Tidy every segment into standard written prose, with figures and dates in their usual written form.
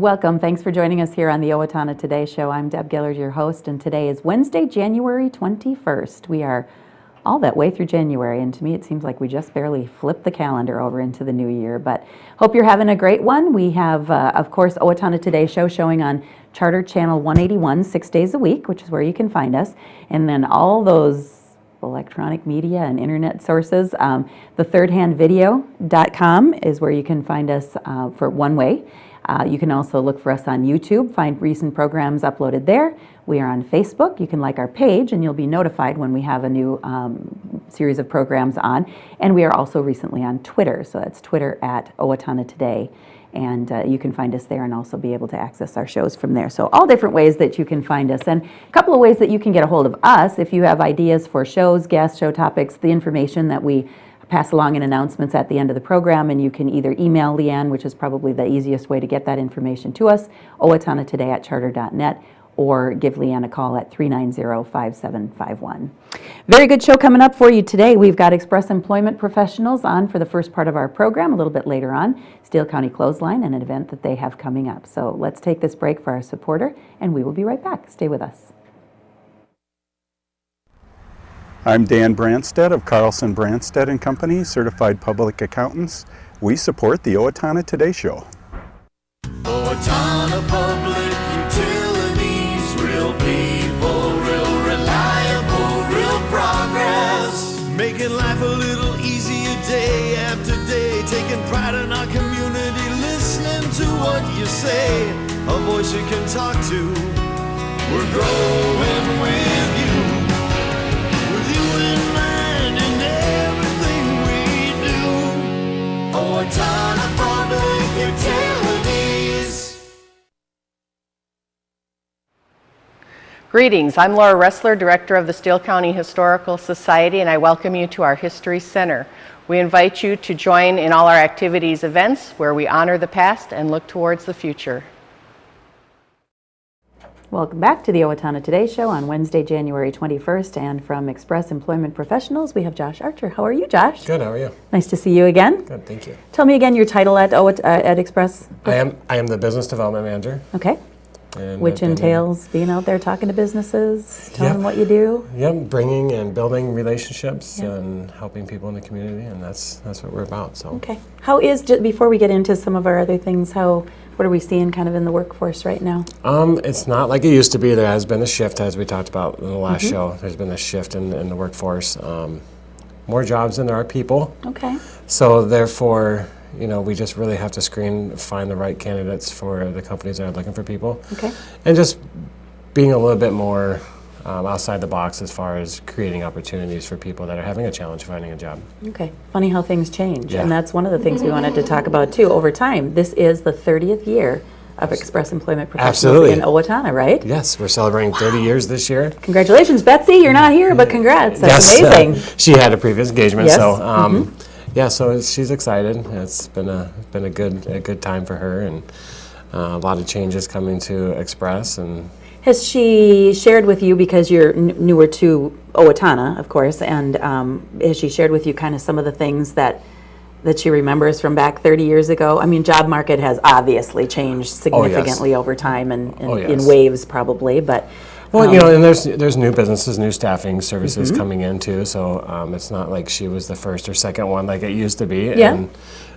Welcome. Thanks for joining us here on the Owatonna Today Show. I'm Deb Gillard, your host, and today is Wednesday, January 21st. We are all that way through January, and to me it seems like we just barely flipped the calendar over into the new year, but hope you're having a great one. We have, of course, Owatonna Today Show showing on Charter Channel 181 6 days a week, which is where you can find us, and then all those electronic media and internet sources. The thirdhandvideo.com is where you can find us for one way. You can also look for us on YouTube, find recent programs uploaded there. We are on Facebook. You can like our page and you'll be notified when we have a new series of programs on. And we are also recently on Twitter, so that's Twitter at Owatonna Today. And you can find us there and also be able to access our shows from there. So all different ways that you can find us. And a couple of ways that you can get a hold of us if you have ideas for shows, guests, show topics, the information that we pass along in announcements at the end of the program, and you can either email Leanne, which is probably the easiest way to get that information to us, owatonatoday@charter.net, or give Leanne a call at 390-5751. Very good show coming up for you today. We've got Express Employment Professionals on for the first part of our program. A little bit later on, Steele County Clothesline, and an event that they have coming up. So let's take this break for our supporter, and we will be right back. Stay with us. I'm Dan Branstead of Carlson Branstead & Company, Certified Public Accountants. We support the Owatonna Today Show. Owatonna Public Utilities, real people, real reliable, real progress. Making life a little easier day after day, taking pride in our community, listening to what you say, a voice you can talk to. We're growing with you. Owatonna Public Utilities. Greetings, I'm Laura Ressler, Director of the Steele County Historical Society, and I welcome you to our History Center. We invite you to join in all our activities events where we honor the past and look towards the future. Welcome back to the Owatonna Today Show on Wednesday, January 21st, and from Express Employment Professionals, we have Josh Archer. How are you, Josh? Good, how are you? Nice to see you again. Good, thank you. Tell me again your title at Express. I am the Business Development Manager. Okay. And which entails being out there talking to businesses, telling them what you do. Yep, bringing and building relationships and helping people in the community, and that's what we're about. So. Okay. How is, before we get into some of our other things, what are we seeing kind of in the workforce right now? It's not like it used to be. There has been a shift, as we talked about in the last show. There's been a shift in the workforce. More jobs than there are people. Okay. So therefore, we just really have to find the right candidates for the companies that are looking for people. Okay. And just being a little bit more outside the box as far as creating opportunities for people that are having a challenge finding a job. Okay. Funny how things change. Yeah. And that's one of the things we wanted to talk about too. Over time, this is the 30th year of Express Employment Professionals in Owatonna, right? Yes, we're celebrating 30 years this year. Congratulations, Betsy. You're not here, but congrats. That's amazing. She had a previous engagement, so yeah, so she's excited. It's been a good time for her, and a lot of changes coming to Express. And has she shared with you, because you're newer to Owatonna, of course, and has she shared with you kind of some of the things that she remembers from back 30 years ago? I mean, job market has obviously changed significantly over time, and in waves probably, but. Well, and there's new businesses, new staffing services coming in too, so it's not like she was the first or second one like it used to be. Yeah. And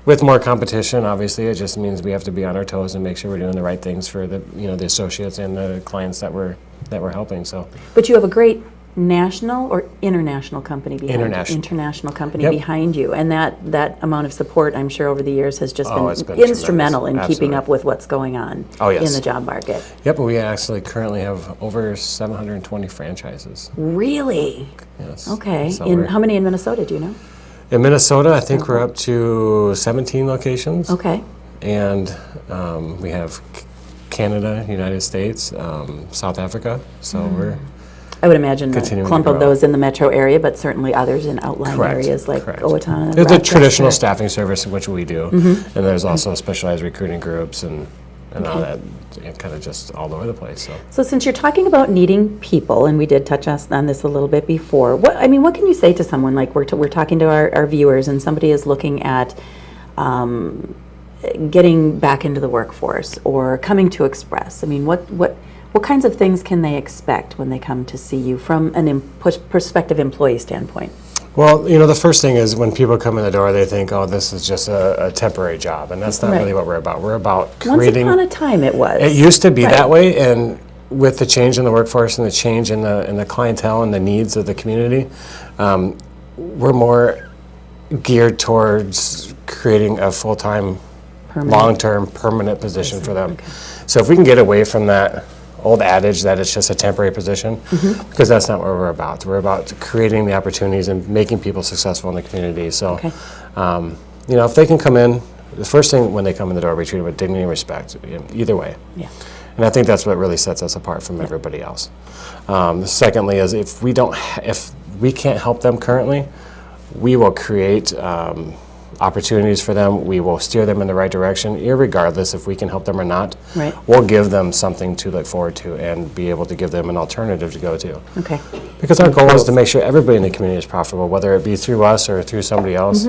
with more competition, obviously, it just means we have to be on our toes and make sure we're doing the right things for the the associates and the clients that we're helping. So. But you have a great national or international company behind you? International company behind you, and that amount of support, I'm sure, over the years has just been instrumental in keeping up with what's going on in the job market. Yep, we actually currently have over 720 franchises. Really? Yes. Okay. So how many in Minnesota, do you know? In Minnesota, I think we're up to 17 locations. Okay. And we have Canada, United States, South Africa, so we're I would imagine a clump of those in the metro area, but certainly others in outlying areas like Owatonna. There's a traditional staffing service, which we do, and there's also specialized recruiting groups and all that, kind of just all over the place. So since you're talking about needing people, and we did touch on this a little bit before, what can you say to someone, like we're talking to our viewers, and somebody is looking at getting back into the workforce or coming to Express? I mean, what kinds of things can they expect when they come to see you from an prospective employee standpoint? Well, the first thing is when people come in the door, they think, oh, this is just a temporary job, and that's not Right. really what we're about. We're about creating. Once upon a time it was. It used to be Right. that way, and with the change in the workforce and the change in the clientele and the needs of the community, we're more geared towards creating a full-time, Permanent. long-term, permanent position for them. So if we can get away from that old adage that it's just a temporary position, because that's not what we're about. We're about creating the opportunities and making people successful in the community. So, Okay. if they can come in, the first thing when they come in the door, we treat them with dignity and respect, either way. Yeah. And I think that's what really sets us apart from everybody else. Secondly, is if we can't help them currently, we will create opportunities for them. We will steer them in the right direction, irregardless if we can help them or not. Right. We'll give them something to look forward to and be able to give them an alternative to go to. Okay. Because our goal is to make sure everybody in the community is profitable, whether it be through us or through somebody else,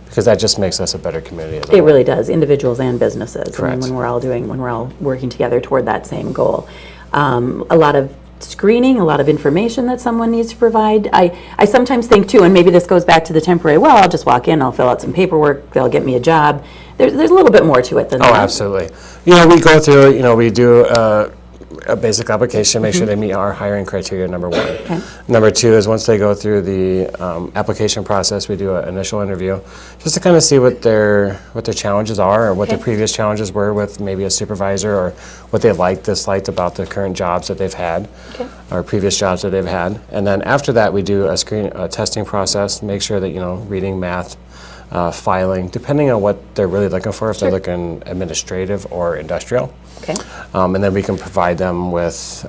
because that just makes us a better community as a It whole. really does, individuals and businesses. I mean, Correct. when we're all working together toward that same goal. A lot of screening, a lot of information that someone needs to provide. I sometimes think too, and maybe this goes back to the temporary, well, I'll just walk in, I'll fill out some paperwork, they'll get me a job. There's a little bit more to it than Oh, that. absolutely. We go through, we do a basic application, make sure they meet our hiring criteria, number one. Okay. Number two is once they go through the application process, we do an initial interview, just to kind of see what their challenges are, or what their Okay. previous challenges were with maybe a supervisor, or what they disliked about the current jobs that they've had, Okay. or previous jobs that they've had. And then after that, we do a testing process, make sure that, reading, math, filing, depending on what they're really looking for, if they're looking administrative or industrial. Okay. And then we can provide them with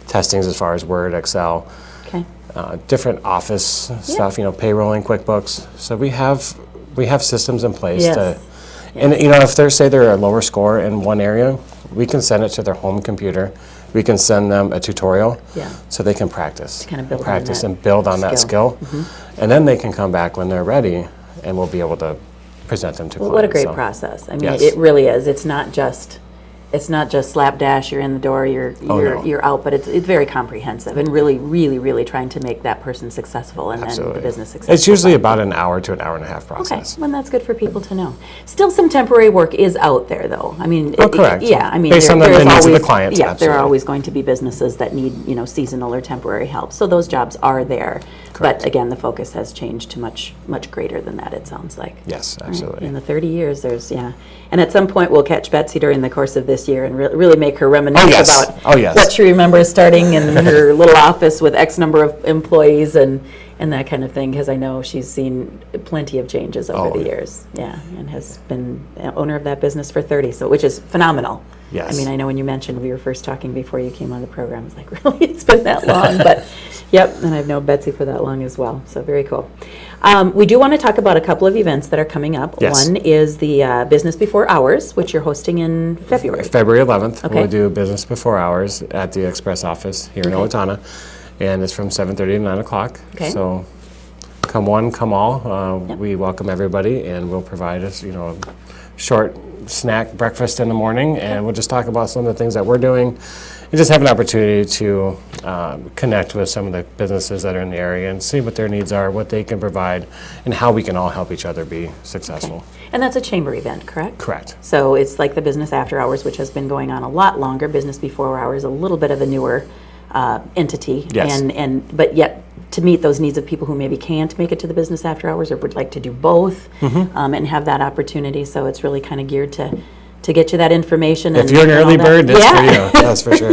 testings as far as Word, Excel, Okay. different office stuff, payrolling, QuickBooks. So we have systems in place Yes. and if they're a lower score in one area, we can send it to their home computer. We can send them a tutorial Yeah. so they can practice, Kind of build on practice that and build on that skill. And then they can come back when they're ready, and we'll be able to present them to Well, clients. what a great So, process. I mean, Yes. it really is. It's not just slapdash, you're in the door, you're no. you're out, but it's very comprehensive and really trying to make that person successful and then Absolutely. the business successful. It's usually about an hour to an hour and a half Okay, process. well, that's good for people to know. Still, some temporary work is out there, though. I mean, correct. yeah, I mean, Based on the there's needs of the always- client, Yeah, there are absolutely. always going to be businesses that need, seasonal or temporary help. So those jobs are there. Correct. But again, the focus has changed to much greater than that, it sounds like. Yes, Right. absolutely. In the 30 years, and at some point we'll catch Betsy during the course of this year and really make her reminisce yes. about Oh, yes. what she remembers starting in her little office with X number of employees and that kind of thing, because I know she's seen plenty of changes over Oh. the years. Yeah, and has been owner of that business for 30, so which is phenomenal. Yes. I mean, I know when you mentioned we were first talking before you came on the program, I was like, really, it's been that long? But yep, and I've known Betsy for that long as well, so very cool. We do want to talk about a couple of events that are coming up. Yes. One is the Business Before Hours, which you're hosting in February. February 11th, Okay. we'll do business before hours at the Express office here in Okay. Owatonna, and it's from 7:30 to 9 o'clock. Okay. So come one, come all. Yep. We welcome everybody, and we'll provide us, a short snack breakfast in the morning, and we'll just talk about some of the things that we're doing, and just have an opportunity to connect with some of the businesses that are in the area and see what their needs are, what they can provide, and how we can all help each other be successful. And that's a chamber event, correct? Correct. So it's like the Business After Hours, which has been going on a lot longer. Business Before Hours, a little bit of a newer entity. Yes. But yet to meet those needs of people who maybe can't make it to the Business After Hours or would like to do both and have that opportunity. So it's really kind of geared to get you that information. If you're an and all early that. bird, it's for Yeah. you. That's for sure.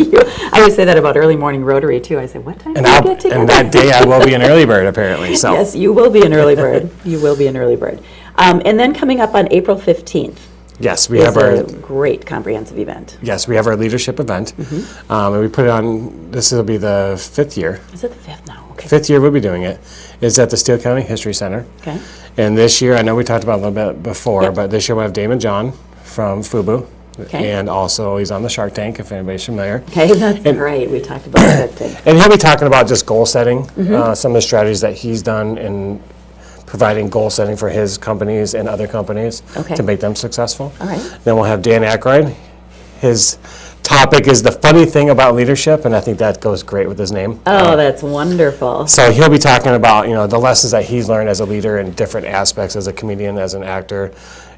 I always say that about early morning Rotary too. I say, what time do we get together? And that day I will be an early bird apparently. So Yes, you will be an early bird. You will be an early bird. And then coming up on April 15th yes, we is have a our great comprehensive event. leadership event, and we put it on. This will be the 5th year. Is it the 5th now? Okay. 5th year we'll be doing it. It's at the Steele County History Center. Okay. And this year, I know we talked about it a little bit before, Yep. but this year we have Damon John from FUBU. Okay. And also he's on the Shark Tank, if anybody's familiar. Okay, that's right. We talked about that thing. And he'll be talking about just goal setting, some of the strategies that he's done in providing goal setting for his companies and other companies Okay. to make them successful. All right. Then we'll have Dan Aykroyd. His topic is the funny thing about leadership, and I think that goes great with his name. Oh, that's wonderful. So he'll be talking about, the lessons that he's learned as a leader in different aspects, as a comedian, as an actor,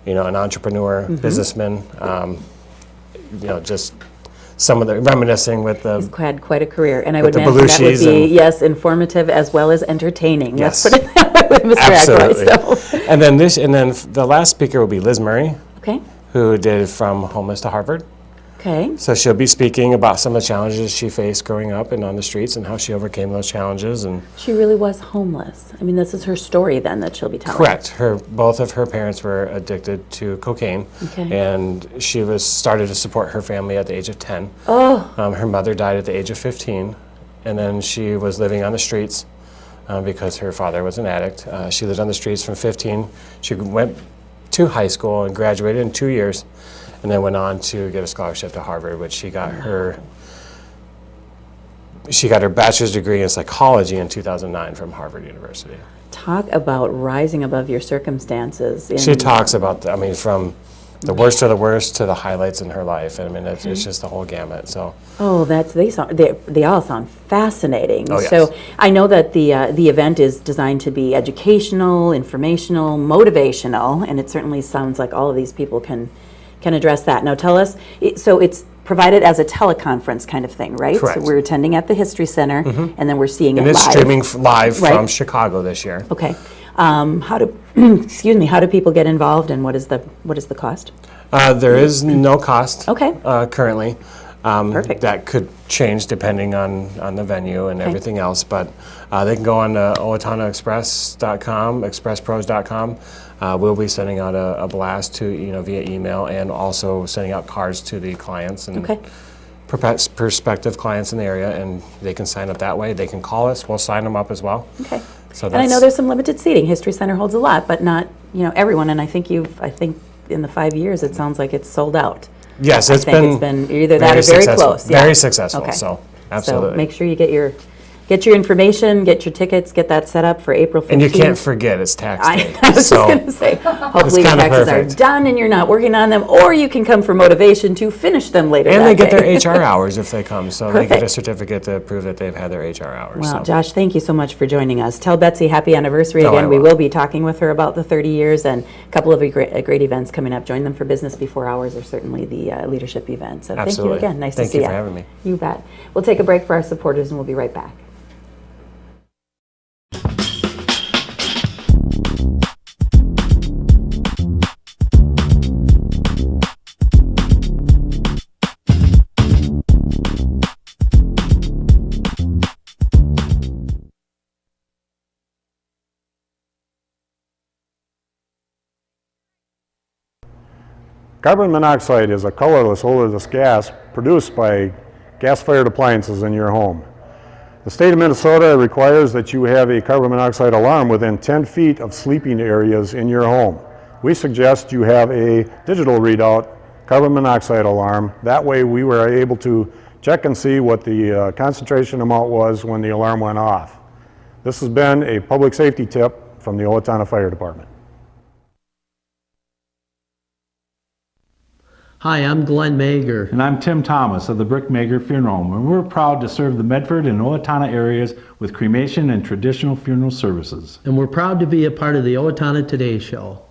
an entrepreneur, businessman, just some of the reminiscing with the... He's had quite a career, and I With would the imagine that would Belushis be, and- yes, informative as well as entertaining. Yes. Let's put it that way with Mr. Absolutely. Aykroyd. So. And then the last speaker will be Liz Murray, Okay, who did From Homeless to Harvard. okay. So she'll be speaking about some of the challenges she faced growing up and on the streets and how she overcame those challenges. And She really was homeless. I mean, this is her story then that she'll be telling. correct, both of her parents were addicted to cocaine, Okay. and she started to support her family at the age of 10. Oh, Her mother died at the age of 15, and then she was living on the streets because her father was an addict. She lived on the streets from 15. She went to high school and graduated in 2 years, and then went on to get a scholarship to Harvard, which she got her bachelor's degree in psychology in 2009 from Harvard University. talk about rising above your circumstances. She talks about, from the worst of the worst to the highlights in her life. I mean, it's just the whole gamut. So Oh, they all sound fascinating. Oh, yes. So I know that the event is designed to be educational, informational, motivational, and it certainly sounds like all of these people can address that. Now tell us, so it's provided as a teleconference kind of thing, right? Correct. So we're attending at the History Center, and then we're seeing and it it's live. streaming live Right. from Chicago this year. Okay. How do how do people get involved, and what is the cost? There is no cost Okay. currently. Perfect. That could change depending on the venue and everything else, but they can go on to OwatonnaExpress.com, expresspros.com. We'll be sending out a blast to via email, and also sending out cards to the clients and Okay. prospective clients in the area, and they can sign up that way. They can call us. We'll sign them up as well. Okay. So And I know there's some limited seating. History Center holds a lot, but not everyone. And I think in the 5 years it sounds like it's sold out. Yes, I it's think been it's been either that or very successful. close. Yeah. Very successful. Okay. So absolutely. So make sure you get your information, get your tickets, get that set up for April 15th. And you can't forget it's tax day. I was so just going to say, hopefully the kinda taxes perfect. are done and you're not working on them, or you can come for motivation to finish them later and that they get day. their HR hours if they come, so they get a Perfect. certificate to prove that they've had their HR hours. Well, so. Josh, thank you so much for joining us. Tell Betsy happy anniversary Oh, I again. We will. will be talking with her about the 30 years and a couple of great events coming up. Join them for Business Before Hours, or certainly the leadership event. So Absolutely. thank you again. Nice Thank to see you you. for having me. You bet. We'll take a break for our supporters and we'll be right back. Carbon monoxide is a colorless, odorless gas produced by gas-fired appliances in your home. The state of Minnesota requires that you have a carbon monoxide alarm within 10 feet of sleeping areas in your home. We suggest you have a digital readout carbon monoxide alarm. That way we were able to check and see what the concentration amount was when the alarm went off. This has been a public safety tip from the Owatonna Fire Department. Hi, I'm Glenn Mager. And I'm Tim Thomas of the Brick Mager Funeral Home, and we're proud to serve the Medford and Owatonna areas with cremation and traditional funeral services. And we're proud to be a part of the Owatonna Today Show.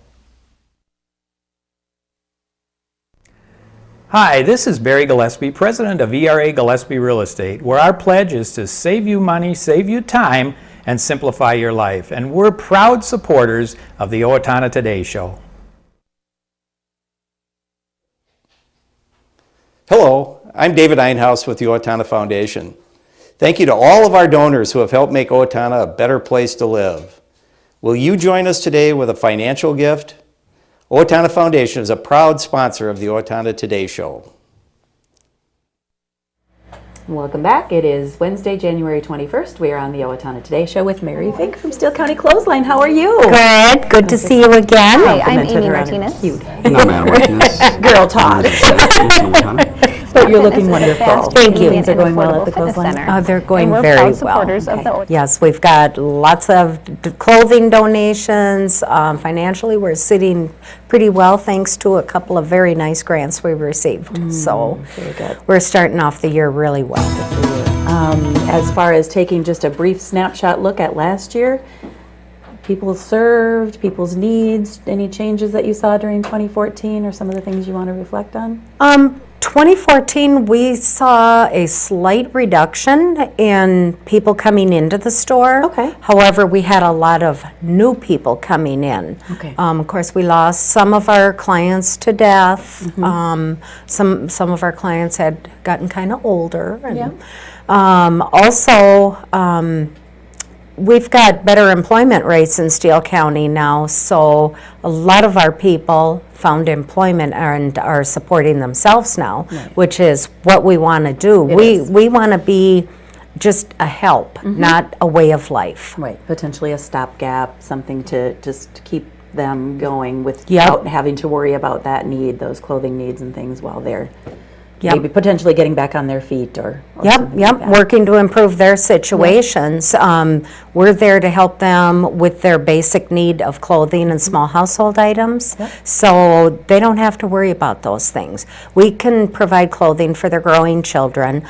Hi, this is Barry Gillespie, president of ERA Gillespie Real Estate, where our pledge is to save you money, save you time, and simplify your life. And we're proud supporters of the Owatonna Today Show. Hello, I'm David Einhaus with the Owatonna Foundation. Thank you to all of our donors who have helped make Owatonna a better place to live. Will you join us today with a financial gift? Owatonna Foundation is a proud sponsor of the Owatonna Today Show. Welcome back. It is Wednesday, January 21st. We are on the Owatonna Today Show with Mary Fink from Steele County Clothesline. How are you? Good. Good to see you again. Hi, I'm Amy Martinez. Cute. And I'm Ann Martinez. Girl talk. But you're looking wonderful. Thank you. Things are going well at the Clothesline? They're going And we're very proud well. supporters of the Yes, we've got lots of clothing donations. Financially, we're sitting pretty well thanks to a couple of very nice grants we've received. So Very good. we're starting off the year really well. As far as taking just a brief snapshot look at last year, people served, people's needs, any changes that you saw during 2014 or some of the things you want to reflect on? 2014, we saw a slight reduction in people coming into the store. Okay. However, we had a lot of new people coming in. Okay. Of course, we lost some of our clients to death. Some of our clients had gotten kind of older. And, Yeah. Also, we've got better employment rates in Steele County now, so a lot of our people found employment and are supporting themselves now, which is what we want to do. We want to be just a help, not a way of life. Right, potentially a stopgap, something to just keep them going without having to worry about that need, those clothing needs and things while they're maybe potentially getting back on their feet or something like that. Working to improve their situations. We're there to help them with their basic need of clothing and small household items, so they don't have to worry about those things. We can provide clothing for their growing children.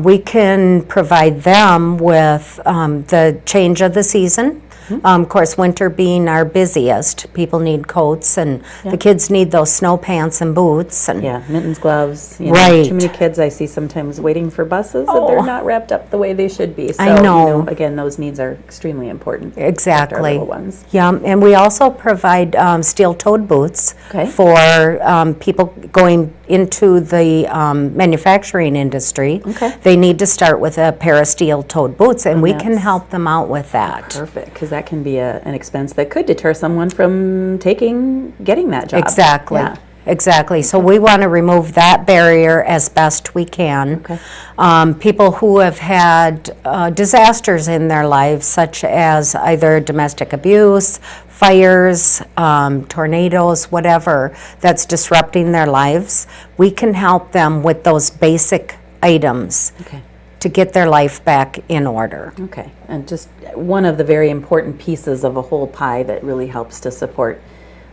We can provide them with the change of the season. Of course, winter being our busiest, people need coats, and the kids need those snow pants and boots. And mittens, gloves. You know, Right. too many kids I see sometimes waiting for buses and they're not wrapped up the way they should be. So, I know. Again, those needs are extremely important. to Exactly. Our little ones. Yeah, and we also provide steel-toed boots Okay. for people going into the manufacturing industry. Okay. They need to start with a pair of steel-toed boots, and we can that's help them out with that. Perfect, because that can be an expense that could deter someone from getting that job. Exactly. Yeah. Exactly. So we want to remove that barrier as best we can. Okay. People who have had disasters in their lives, such as either domestic abuse, fires, tornadoes, whatever that's disrupting their lives, we can help them with those basic items to get their life back in order. Okay, and just one of the very important pieces of a whole pie that really helps to support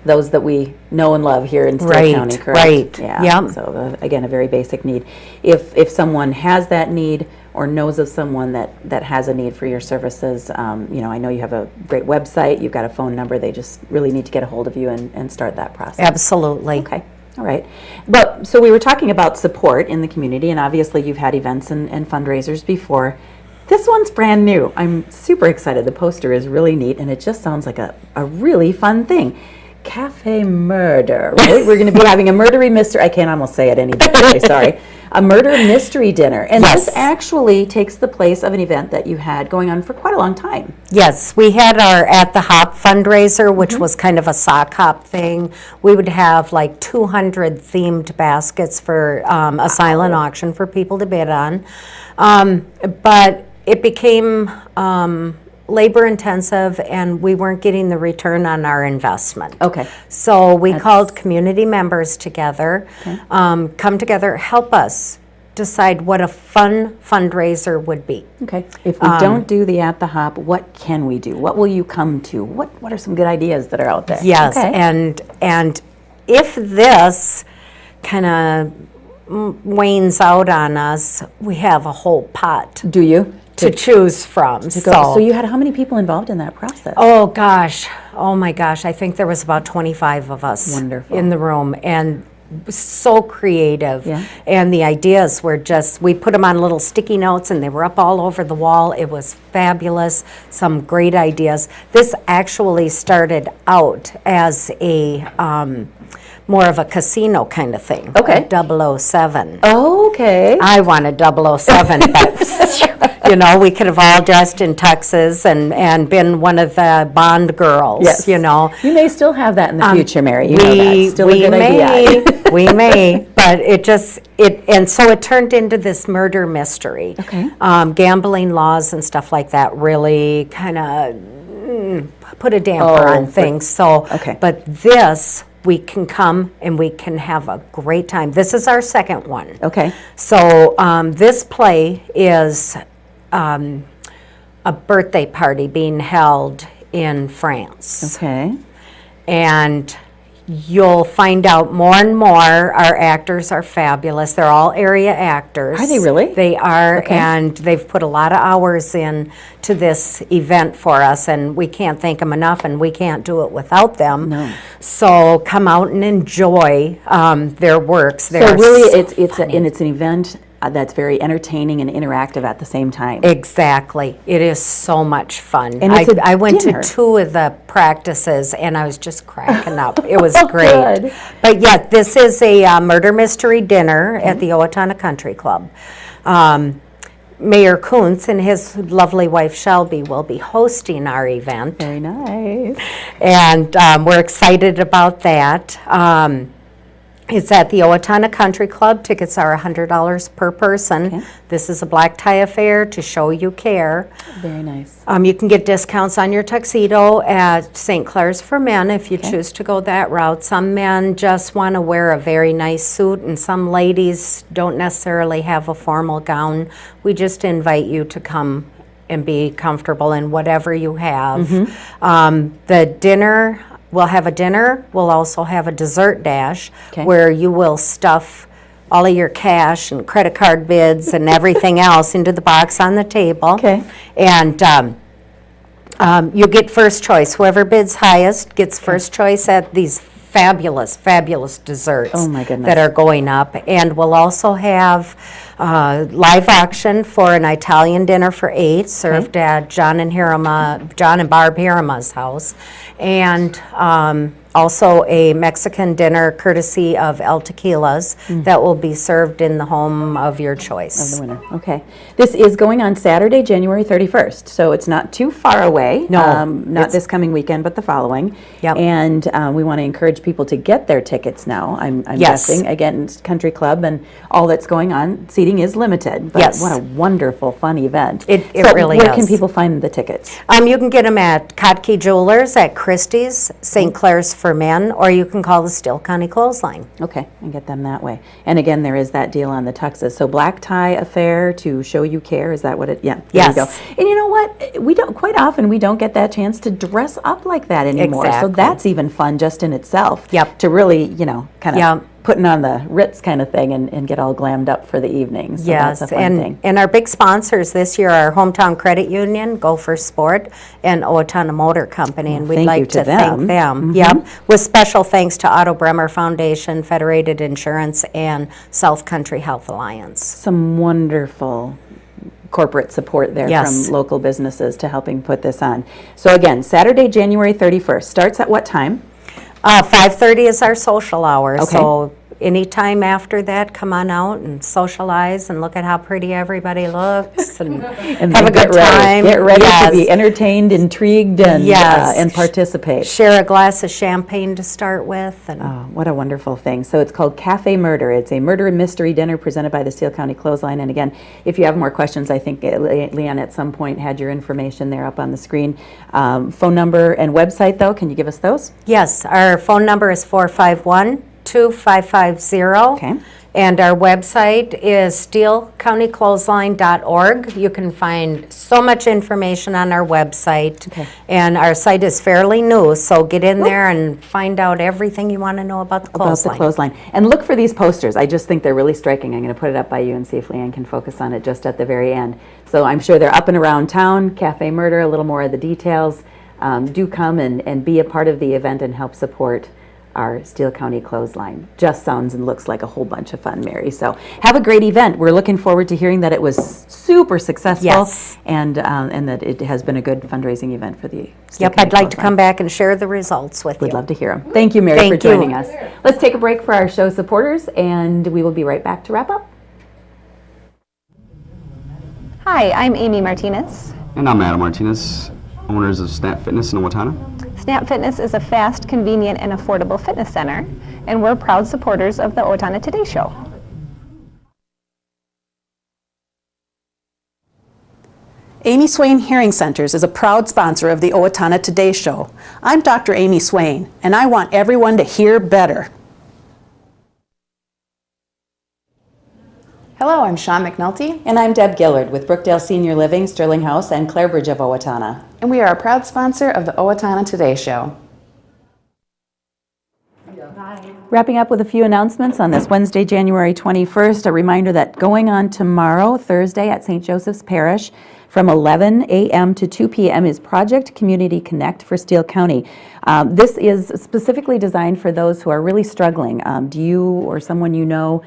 those that we know and love here in Steele County, correct? Right, Yeah. yep. So again, a very basic need. If someone has that need or knows of someone that has a need for your services, I know you have a great website, you've got a phone number, they just really need to get a hold of you and start that process. Absolutely. Okay. All right. But so we were talking about support in the community, and obviously you've had events and fundraisers before. This one's brand new. I'm super excited. The poster is really neat, and it just sounds like a really fun thing. Cafe Murder, right? We're going to be having a murdery mystery. I can't almost say it any differently, sorry. A murder mystery dinner. And this actually takes the place of an event that you had going on for quite a long time. Yes, we had our At the Hop fundraiser, which was kind of a sock hop thing. We would have like 200 themed baskets for a silent auction for people to bid on. But it became labor intensive, and we weren't getting the return on our investment. Okay. So we called community members together, come together, help us decide what a fun fundraiser would be. Okay. If we don't do the At the Hop, what can we do? What will you come to? What are some good ideas that are out there? Yes, Okay. and if this kind of wanes out on us, we have a whole pot Do you? to choose from. So you had how many people involved in that process? Oh gosh, oh my gosh, I think there was about 25 of us Wonderful. in the room, and so creative. Yeah. And the ideas were just, we put them on little sticky notes and they were up all over the wall. It was fabulous, some great ideas. This actually started out as a more of a casino kind of thing. Okay. 007. Okay. I wanted 007, but we could have all dressed in tuxes and been one of the Bond girls. Yes. You may still have that in the future, Mary. You know that's still a good idea. We may, but and so it turned into this murder mystery. Okay. Gambling laws and stuff like that really kind of put a damper on things. okay. But this we can come and we can have a great time. This is our second one. Okay. So this play is a birthday party being held in France. Okay. And you'll find out more and more. Our actors are fabulous. They're all area actors. Are they really? They are, Okay. and they've put a lot of hours in to this event for us, and we can't thank them enough, and we can't do it without them. No. So come out and enjoy their works. So really, it's an event that's very entertaining and interactive at the same time. Exactly. It is so much fun. And it's a I went dinner. to 2 of the practices and I was just cracking up. It was Oh, great. good. But yeah, this is a murder mystery dinner at the Owatonna Country Club. Mayor Kuntz and his lovely wife Shelby will be hosting our event. Very nice. And we're excited about that. It's at the Owatonna Country Club. Tickets are $100 per person. Okay. This is a black tie affair to show you care. Very nice. You can get discounts on your tuxedo at St. Clair's for men if you choose to go that route. Some men just want to wear a very nice suit, and some ladies don't necessarily have a formal gown. We just invite you to come and be comfortable in whatever you have. The dinner, we'll have a dinner. We'll also have a dessert dash where you will stuff all of your cash and credit card bids and everything else into the box on the table. Okay. And you get first choice. Whoever bids highest gets first choice at these fabulous, fabulous desserts Oh, my goodness. that are going up. And we'll also have live auction for an Italian dinner for 8 served at John and Barb Hirama's house. And also a Mexican dinner courtesy of El Tequilas that will be served in the home of your choice. The winner. Okay. This is going on Saturday, January 31st, so it's not too far away. No, not this coming weekend, but the following. Yep. And we want to encourage people to get their tickets now. I'm Yes. guessing, again, it's Country Club and all that's going on. Seating is limited, but Yes. what a wonderful, fun event. It So really where is. can people find the tickets? You can get them at Kotke Jewelers, at Christie's, St. Clair's for men, or you can call the Steele County Clothesline. Okay, and get them that way. And again, there is that deal on the tuxes. So black tie affair to show you care, is that what it, yeah, there you go. Yes. And you know what, we don't, quite often, we don't get that chance to dress up like that anymore. So Exactly. that's even fun just in itself. Yep. To really, you know, kind of Yep. putting on the Ritz kind of thing and get all glammed up for the evening. So Yes, that's a fun thing. and our big sponsors this year are Hometown Credit Union, Gopher Sport, and Owatonna Motor Company, and we'd thank you like to to thank them. them. Yep, with special thanks to Otto Bremer Foundation, Federated Insurance, and South Country Health Alliance. Some wonderful corporate support there Yes. from local businesses to helping put this on. So again, Saturday, January 31st. Starts at what time? 5:30 is our social hour, Okay. so anytime after that, come on out and socialize and look at how pretty everybody looks and have a get good ready. time. Get ready Yes. to be entertained, intrigued, and Yes. and participate. Share a glass of champagne to start with. And Oh, what a wonderful thing. So it's called Cafe Murder. It's a murder and mystery dinner presented by the Steele County Clothesline. And again, if you have more questions, I think Leanne at some point had your information there up on the screen. Phone number and website, though, can you give us those? yes, our phone number is 451-2550. Okay. And our website is steelecountyclothesline.org. You can find so much information on our website. Okay. And our site is fairly new, so get in there and find out everything you want to know about the About the clothesline. clothesline. And look for these posters. I just think they're really striking. I'm going to put it up by you and see if Leanne can focus on it just at the very end. So I'm sure they're up and around town. Cafe Murder, a little more of the details. Do come and be a part of the event and help support our Steele County Clothesline. Just sounds and looks like a whole bunch of fun, Mary. So have a great event. We're looking forward to hearing that it was super successful. Yes. And that it has been a good fundraising event for the Steele Yep, County I'd like to Clothesline. come back and share the results with We'd you. love to hear them. Thank you, Mary, Thank for joining you. us. Let's take a break for our show supporters, and we will be right back to wrap up. Hi, I'm Amy Martinez. And I'm Adam Martinez, owners of Snap Fitness in Owatonna. Snap Fitness is a fast, convenient, and affordable fitness center, and we're proud supporters of the Owatonna Today Show. Amy Swain Hearing Centers is a proud sponsor of the Owatonna Today Show. I'm Dr. Amy Swain, and I want everyone to hear better. Hello, I'm Sean McNulty. And I'm Deb Gillard with Brookdale Senior Living, Sterling House, and Clarebridge of Owatonna. And we are a proud sponsor of the Owatonna Today Show. Wrapping up with a few announcements on this Wednesday, January 21st. A reminder that going on tomorrow, Thursday, at St. Joseph's Parish, from 11 a.m. to 2 p.m. is Project Community Connect for Steele County. This is specifically designed for those who are really struggling. Do you or someone you know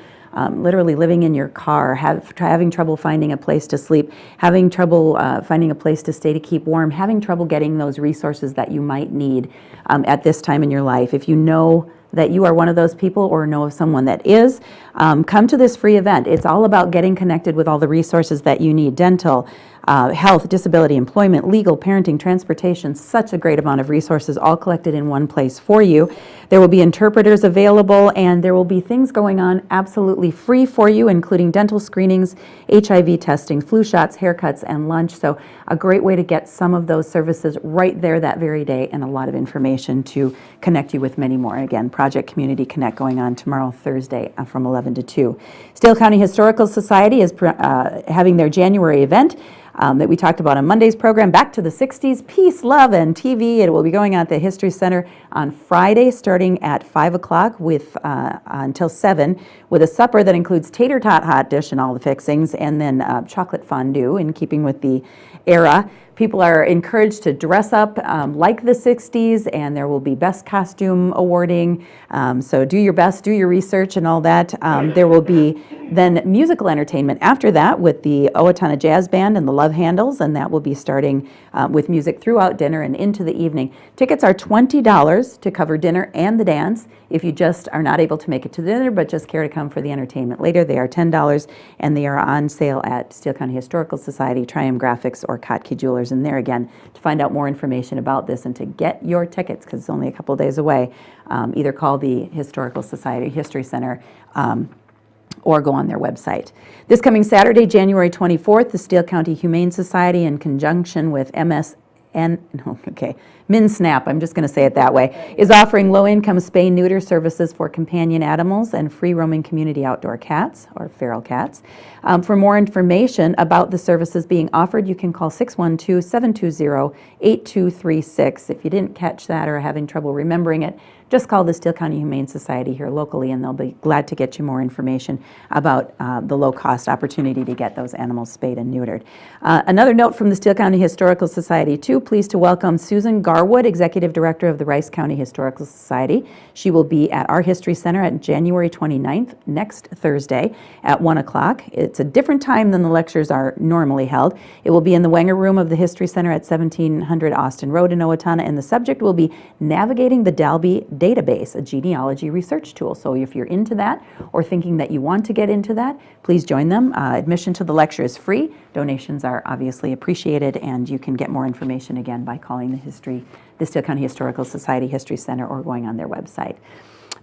literally living in your car, having trouble finding a place to sleep, having trouble finding a place to stay to keep warm, having trouble getting those resources that you might need at this time in your life? If you know that you are one of those people or know of someone that is, come to this free event. It's all about getting connected with all the resources that you need: dental, health, disability, employment, legal, parenting, transportation. Such a great amount of resources all collected in one place for you. There will be interpreters available, and there will be things going on absolutely free for you, including dental screenings, HIV testing, flu shots, haircuts, and lunch. So a great way to get some of those services right there that very day, and a lot of information to connect you with many more. Again, Project Community Connect going on tomorrow, Thursday, from 11 to 2. Steele County Historical Society is having their January event that we talked about on Monday's program, Back to the 60s, Peace, Love, and TV. It will be going on at the History Center on Friday, starting at 5 o'clock until 7, with a supper that includes tater tot hot dish and all the fixings, and then chocolate fondue, in keeping with the era. People are encouraged to dress up like the 60s, and there will be best costume awarding. So do your best, do your research and all that. There will be then musical entertainment after that with the Owatonna Jazz Band and the Love Handles, and that will be starting with music throughout dinner and into the evening. Tickets are $20 to cover dinner and the dance. If you just are not able to make it to dinner but just care to come for the entertainment later, they are $10, and they are on sale at Steele County Historical Society, Triumph Graphics, or Kotke Jewelers. And there again, to find out more information about this and to get your tickets, because it's only a couple days away, either call the Historical Society History Center or go on their website. This coming Saturday, January 24th, the Steele County Humane Society, in conjunction with MinSnap, I'm just going to say it that way, is offering low-income spay-neuter services for companion animals and free-roaming community outdoor cats, or feral cats. For more information about the services being offered, you can call 612-720-8236. If you didn't catch that or are having trouble remembering it, just call the Steele County Humane Society here locally, and they'll be glad to get you more information about the low-cost opportunity to get those animals spayed and neutered. Another note from the Steele County Historical Society, too. Pleased to welcome Susan Garwood, Executive Director of the Rice County Historical Society. She will be at our History Center on January 29th, next Thursday, at 1 o'clock. It's a different time than the lectures are normally held. It will be in the Wenger Room of the History Center at 1700 Austin Road in Owatonna, and the subject will be Navigating the Dalby Database, a genealogy research tool. So if you're into that or thinking that you want to get into that, please join them. Admission to the lecture is free. Donations are obviously appreciated, and you can get more information again by calling the Steele County Historical Society History Center or going on their website.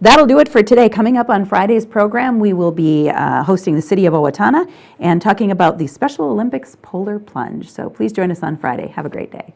That'll do it for today. Coming up on Friday's program, we will be hosting the City of Owatonna and talking about the Special Olympics Polar Plunge. So please join us on Friday. Have a great day.